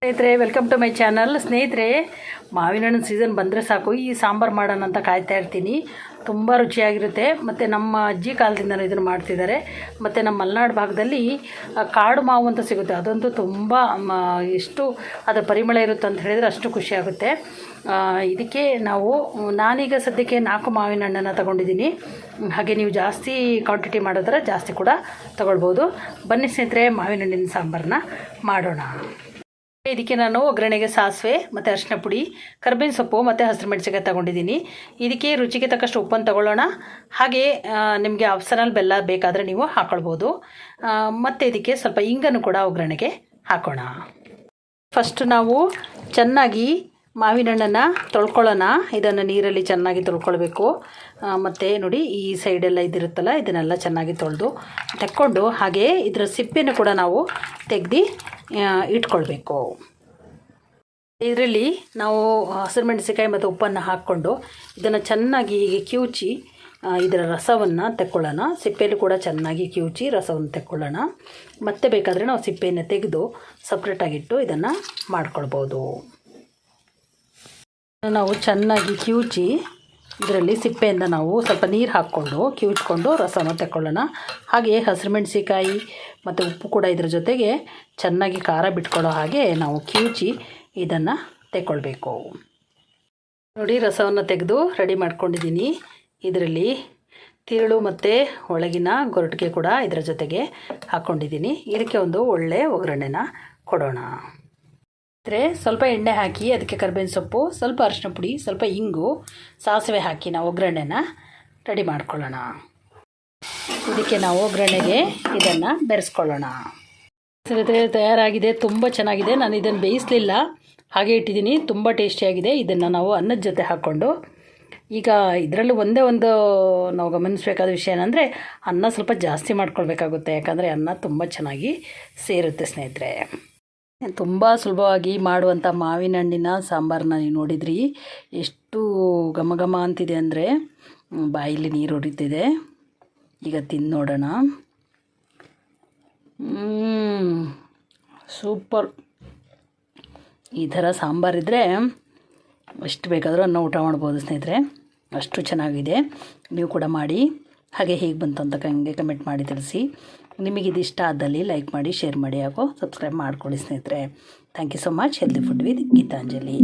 ಸ್ನೇಹಿತರೆ, welcome to my channel. ಸ್ನೇಹಿತರೆ, ಮಾವಿನ ಹಣ್ಣಿನ ಸೀಸನ್ ಬಂದರೆ ಸಾಕು ಈ ಸಾಂಬಾರು ಮಾಡೋಣ ಅಂತ ಕಾಯ್ತಾ ಇರ್ತೀನಿ. ತುಂಬ ರುಚಿಯಾಗಿರುತ್ತೆ. ಮತ್ತು ನಮ್ಮ ಅಜ್ಜಿ ಕಾಲದಿಂದಲೂ ಇದನ್ನು ಮಾಡ್ತಿದ್ದಾರೆ. ಮತ್ತು ನಮ್ಮ ಮಲೆನಾಡು ಭಾಗದಲ್ಲಿ ಕಾಡು ಮಾವು ಅಂತ ಸಿಗುತ್ತೆ. ಅದಂತೂ ತುಂಬ ಎಷ್ಟು ಅದರ ಪರಿಮಳ ಇರುತ್ತೆ ಅಂತ ಹೇಳಿದರೆ ಅಷ್ಟು ಖುಷಿಯಾಗುತ್ತೆ. ಇದಕ್ಕೆ ನಾನೀಗ ಸದ್ಯಕ್ಕೆ 4 ಮಾವಿನ ಹಣ್ಣನ್ನು ತಗೊಂಡಿದ್ದೀನಿ. ಹಾಗೆ ನೀವು ಜಾಸ್ತಿ ಕ್ವಾಂಟಿಟಿ ಮಾಡಿದ್ರೆ ಜಾಸ್ತಿ ಕೂಡ ತಗೊಳ್ಬೋದು. ಬನ್ನಿ ಸ್ನೇಹಿತರೆ, ಮಾವಿನ ಹಣ್ಣಿನ ಸಾಂಬಾರನ್ನ ಮಾಡೋಣ. ಇದಕ್ಕೆ ನಾನು ಒಗ್ಗರಣೆಗೆ ಸಾಸಿವೆ ಮತ್ತು ಅರಿಶಿನ ಪುಡಿ, ಕರ್ಬೇವಿನ ಸೊಪ್ಪು ಮತ್ತು ಹಸಿರು ಮೆಣಸಿನಕಾಯಿ ತಗೊಂಡಿದ್ದೀನಿ. ಇದಕ್ಕೆ ರುಚಿಗೆ ತಕ್ಕಷ್ಟು ಉಪ್ಪನ್ನು ತಗೊಳ್ಳೋಣ. ಹಾಗೆ ನಿಮಗೆ ಆಪ್ಷನಲ್ ಬೆಲ್ಲ ಬೇಕಾದರೆ ನೀವು ಹಾಕ್ಕೊಳ್ಬೋದು. ಮತ್ತು ಇದಕ್ಕೆ ಸ್ವಲ್ಪ ಇಂಗನ್ನು ಕೂಡ ಒಗ್ಗರಣೆಗೆ ಹಾಕೋಣ. ಫಸ್ಟ್ ನಾವು ಚೆನ್ನಾಗಿ ಮಾವಿನ ಹಣ್ಣನ್ನು ತೊಳ್ಕೊಳ್ಳೋಣ. ಇದನ್ನು ನೀರಲ್ಲಿ ಚೆನ್ನಾಗಿ ತೊಳ್ಕೊಳ್ಬೇಕು. ಮತ್ತು ನೋಡಿ, ಈ ಸೈಡೆಲ್ಲ ಇದಿರುತ್ತಲ್ಲ, ಇದನ್ನೆಲ್ಲ ಚೆನ್ನಾಗಿ ತೆಕ್ಕೊಂಡು ಹಾಗೆ ಇದರ ಸಿಪ್ಪೆನೂ ಕೂಡ ನಾವು ತೆಗೆದು ಇಟ್ಕೊಳ್ಬೇಕು. ಇದರಲ್ಲಿ ನಾವು ಹಸಿರು ಮೆಣಸಿನಕಾಯಿ ಮತ್ತು ಉಪ್ಪನ್ನು ಹಾಕ್ಕೊಂಡು ಇದನ್ನು ಚೆನ್ನಾಗಿ ಹೀಗೆ ಕಿವುಚಿ ಇದರ ರಸವನ್ನು ತೆಕ್ಕೊಳ್ಳೋಣ. ಸಿಪ್ಪೆಯಲ್ಲೂ ಕೂಡ ಚೆನ್ನಾಗಿ ಕಿವುಚಿ ರಸವನ್ನು ತೆಕ್ಕೊಳ್ಳೋಣ. ಮತ್ತೆ ಬೇಕಾದರೆ ನಾವು ಸಿಪ್ಪೆಯನ್ನು ತೆಗೆದು ಸಪ್ರೇಟಾಗಿಟ್ಟು ಇದನ್ನು ಮಾಡ್ಕೊಳ್ಬೋದು. ನಾವು ಚೆನ್ನಾಗಿ ಕಿವುಚಿ ಇದರಲ್ಲಿ ಸಿಪ್ಪೆಯಿಂದ ನಾವು ಸ್ವಲ್ಪ ನೀರು ಹಾಕ್ಕೊಂಡು ಕಿವುಚ್ಕೊಂಡು ರಸವನ್ನು ತೆಕ್ಕೊಳ್ಳೋಣ. ಹಾಗೆ ಹಸಿರು ಮೆಣಸಿನಕಾಯಿ ಮತ್ತು ಉಪ್ಪು ಕೂಡ ಇದರ ಜೊತೆಗೆ ಚೆನ್ನಾಗಿ ಖಾರ ಬಿಟ್ಕೊಳ್ಳೋ ಹಾಗೆ ನಾವು ಕಿವುಚಿ ಇದನ್ನು ತೆಕ್ಕೊಳ್ಬೇಕು. ನೋಡಿ, ರಸವನ್ನು ತೆಗೆದು ರೆಡಿ ಮಾಡ್ಕೊಂಡಿದ್ದೀನಿ. ಇದರಲ್ಲಿ ತಿರುಳು ಮತ್ತು ಒಳಗಿನ ಗೊರಟಿಗೆ ಕೂಡ ಇದರ ಜೊತೆಗೆ ಹಾಕ್ಕೊಂಡಿದ್ದೀನಿ. ಇದಕ್ಕೆ ಒಂದು ಒಳ್ಳೆಯ ಒಗ್ಗರಣೆನ ಕೊಡೋಣ. ಸ್ವಲ್ಪ ಎಣ್ಣೆ ಹಾಕಿ ಅದಕ್ಕೆ ಕರ್ಬೇವಿನ ಸೊಪ್ಪು, ಸ್ವಲ್ಪ ಅರಿಶಿನ ಪುಡಿ, ಸ್ವಲ್ಪ ಇಂಗು, ಸಾಸಿವೆ ಹಾಕಿ ನಾವು ಒಗ್ಗರಣೆನ ರೆಡಿ ಮಾಡ್ಕೊಳ್ಳೋಣ. ಇದಕ್ಕೆ ನಾವು ಒಗ್ಗರಣೆಗೆ ಇದನ್ನು ಬೆರೆಸ್ಕೊಳ್ಳೋಣ. ತಯಾರಾಗಿದೆ. ತುಂಬ ಚೆನ್ನಾಗಿದೆ. ನಾನು ಇದನ್ನು ಬೇಯಿಸಲಿಲ್ಲ, ಹಾಗೆ ಇಟ್ಟಿದ್ದೀನಿ. ತುಂಬ ಟೇಸ್ಟಿಯಾಗಿದೆ. ಇದನ್ನು ನಾವು ಅನ್ನದ ಜೊತೆ ಹಾಕ್ಕೊಂಡು, ಈಗ ಇದರಲ್ಲೂ ಒಂದೇ ಒಂದು ನಾವು ಗಮನಿಸಬೇಕಾದ ವಿಷಯ ಏನಂದರೆ ಅನ್ನ ಸ್ವಲ್ಪ ಜಾಸ್ತಿ ಮಾಡ್ಕೊಳ್ಬೇಕಾಗುತ್ತೆ. ಯಾಕಂದರೆ ಅನ್ನ ತುಂಬ ಚೆನ್ನಾಗಿ ಸೇರುತ್ತೆ. ಸ್ನೇಹಿತರೆ, ತುಂಬ ಸುಲಭವಾಗಿ ಮಾಡುವಂಥ ಮಾವಿನ ಹಣ್ಣಿನ ಸಾಂಬಾರನ್ನ ನೀವು ನೋಡಿದ್ರಿ. ಎಷ್ಟು ಘಮ ಘಮ ಅಂತಿದೆ ಅಂದರೆ ಬಾಯಲ್ಲಿ ನೀರು ಹೊಡಿತಿದೆ. ಈಗ ತಿಂದು ನೋಡೋಣ. ಸೂಪರ್. ಈ ಥರ ಸಾಂಬಾರಿದ್ದರೆ ಎಷ್ಟು ಬೇಕಾದರೂ ಅನ್ನ ಊಟ ಮಾಡ್ಬೋದು ಸ್ನೇಹಿತರೆ. ಅಷ್ಟು ಚೆನ್ನಾಗಿದೆ. ನೀವು ಕೂಡ ಮಾಡಿ. ಹಾಗೆ ಹೇಗೆ ಬಂತು ಅಂತ ಹಂಗೆ ಕಮೆಂಟ್ ಮಾಡಿ ತಿಳಿಸಿ. ನಿಮಗಿದು ಇಷ್ಟ ಆದಲ್ಲಿ ಲೈಕ್ ಮಾಡಿ, ಶೇರ್ ಮಾಡಿ, ಹಾಗೂ ಸಬ್ಸ್ಕ್ರೈಬ್ ಮಾಡ್ಕೊಳ್ಳಿ ಸ್ನೇಹಿತರೆ. Thank you so much. Healthy food with Geetanjali.